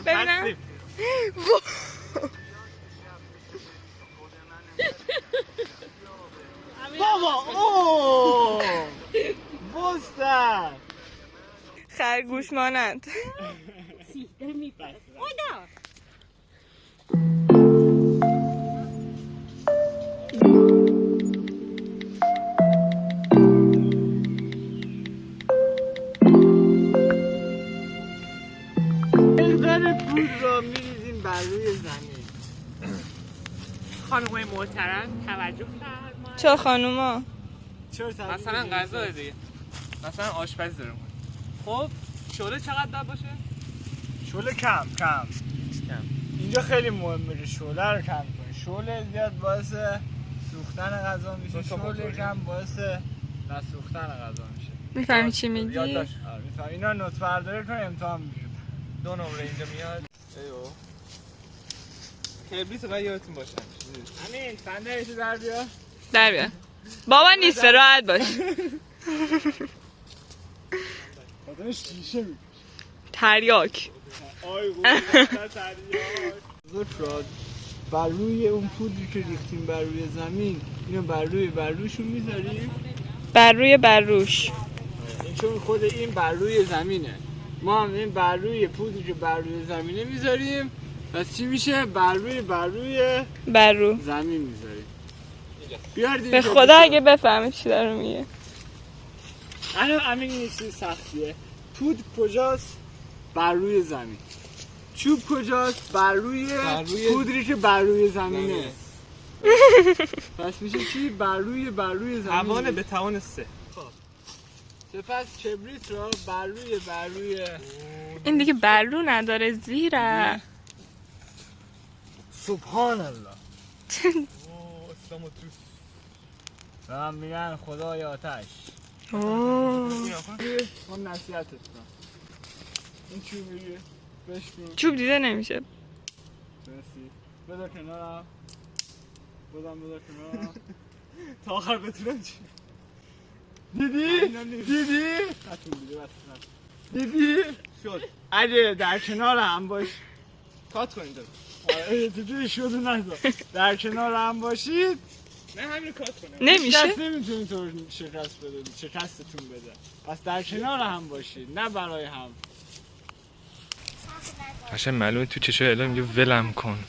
ببینم. بابا اوه بوستر خرگوش مانند. مقدار پول را میریزیم بر روی زمین. خانومای محترم توجه فرمایید. چه خانوما؟ مثلا غذا دیگه، مثلا آشپزی دارم. خب شعله چقدر دار باشه؟ شعله کم اینجا خیلی مهمه که شعله رو کم کنی. شعله زیاد باعث سوختن غذا میشه، شعله کم باعث نسوختن غذا میشه. میفهمی چی میگی؟ میفهم. اینا نوت برداری کنیم امتحان میگیریم. 2 نمره اینجا میاد. ایو کبریت رو یادتون باشه. همین صندلیشو در بیار. در بیا. بابا نیست، راحت باش. آدم شیشه میکشه. تریاک. آی قربونت تریاک. زفراد بر روی اون پودری که ریختیم بر روی زمین اینو بر روشون میذاریم. بر روش. این چون خود این بر روی زمینه، ما هم این بر روی پودری که بر روی زمینه میذاریم. پس چی میشه؟ بر رو زمین میذاریم. بیاردیم به خدا اگه بفهمه چی داره میگه. الان همین این چیز سختیه. پود کجاست؟ بر روی زمین. چوب کجاست؟ بر روی پودری که بر روی زمینه. پس میشه چی؟ بر روی زمین. توان به توان 3. سپس کبریت رو بر روی این دیگه بر رو نداره، زیره. سبحان الله. و هم میگن خدای آتش. من نصیحتت کنم. این چوب بگیر بشکن. چوب دیده نمیشه. مرسی. بذار کنارم. بذار کنارم. تا آخر بتونم چی؟ دیدی؟ شد. اگه در کنار هم باش کات کنید. دیدی شد و نزد. در کنار هم باشید نه همین کات کنم. نمیشه. کس نمیتونی تو شکستتون بده. پس در کنار هم باشید، نه برای هم. قشنگ معلومه تو چشای اله میگه ولم کن.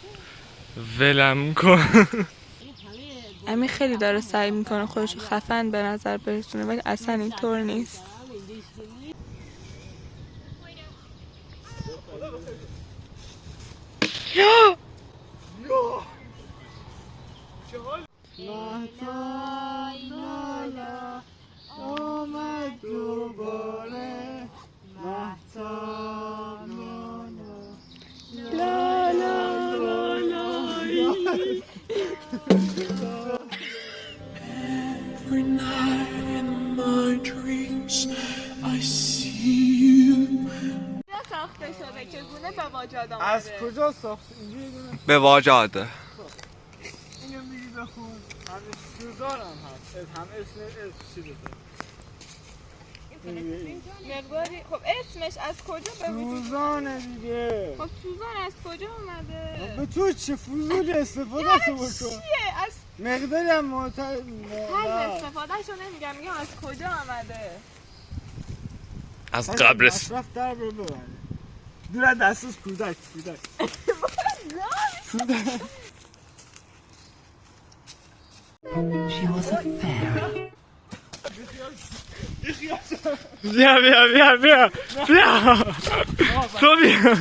امین خیلی داره سعی میکنه خودشو خفن به نظر برسونه، ولی اصلا اینطور نیست. آمد دوباره مهتاب لا لا لا لا. Every night in my dreams I see you. ساخته شده چگونه به واجد آمده؟ از کجا ساخته؟ اینجا یه دونه به واجد. اینو میگی بخون. همه سوزان هم هست. هم اسم چی بده؟ مقداری. خب اسمش از کجا به وجود؟ سوزانه دیگه. خب سوزان از کجا اومده؟ به تو چه فضولی استفاده تو بکن. چیه؟ از مقداری هم معتبر. هر استفادهشو نمیگم، میگم از کجا آمده؟ از قبرستون. مصرف در رو ببرد. دور از دستوز کودک. She was a fairy. بیا تو بیا.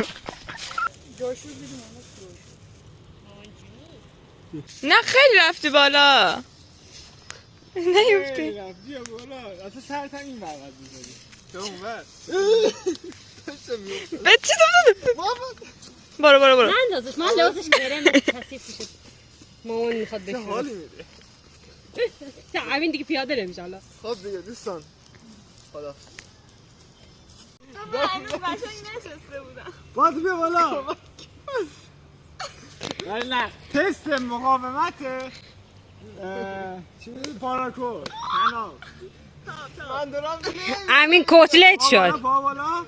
نه خیلی رفتی بالا. نیفتی. بیا بالا. اصلا سرت این بغل بذاری. تو اونور. به چی برو من لازش برم تصیف میشه. مامان میخواد بشه. چه حالی میده؟ همین دیگه پیاده نمیشه حالا. خب دیگه دوستان. خدا. هنوز بچه‌ها نشسته بودن. باید بیا بالا. ولی نه تست مقاومته. چی میگی پاراکور تناب. من دارم همین کتلت شد. پا بالا.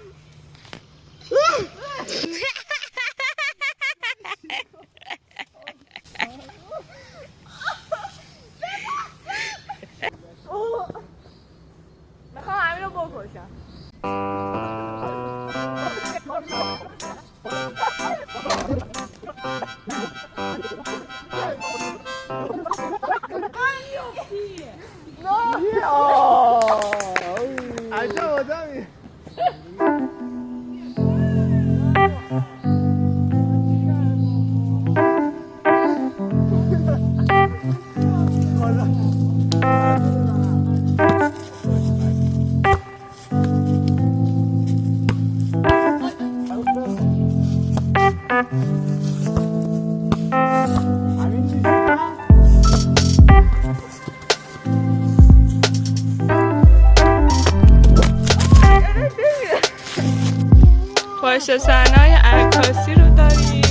پشت صحنه‌های عکاسی رو داریم.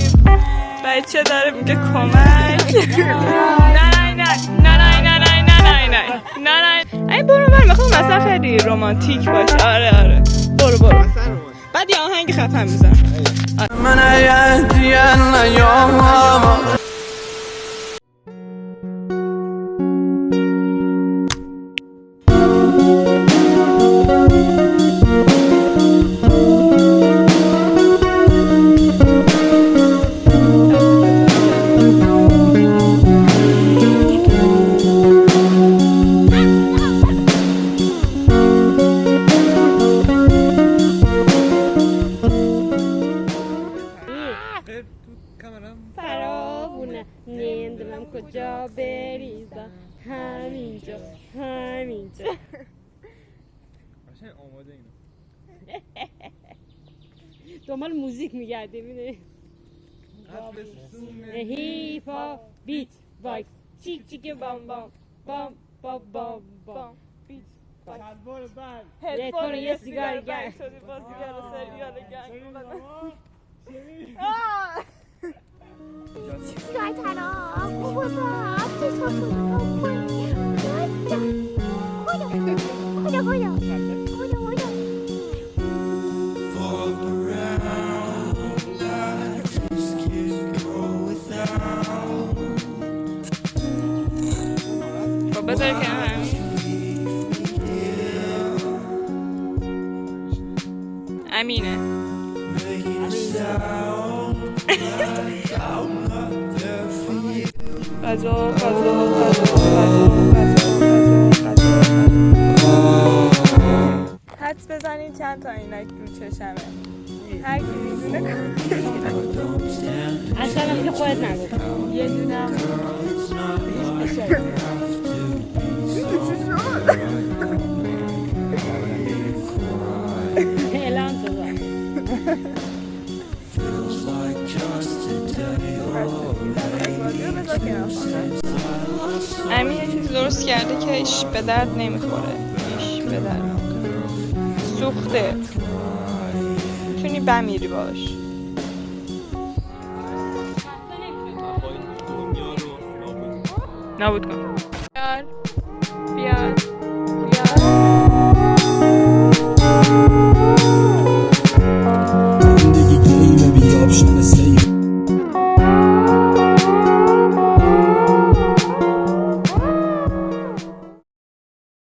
بچه داره میگه کمک. نه ای برو، من میخوام مثلا خیلی رمانتیک باشه. آره برو بعد یه آهنگ خفن میزنم. فراوونه نمیدونم کجا بریزم همینجا قشنگ آماده اینو. دنبال موزیک میگردی میدونی هیپا بیت وایس چیک چیک بام بام بام بام بام بام بیت هدفون یه سیگار گرد شدی بازیگر و سریال گنگ بذار که امینه غذا حدس بزنین چند تا عینک رو چشمه. هر کی میدونه اصلا هم که خودت نگو یه دونم اعلان تو امین یه چیزی درست کرده که ایش به درد نمیخوره. ایش به درد سوخته، میتونی بمیری باش. نابود کن. بیار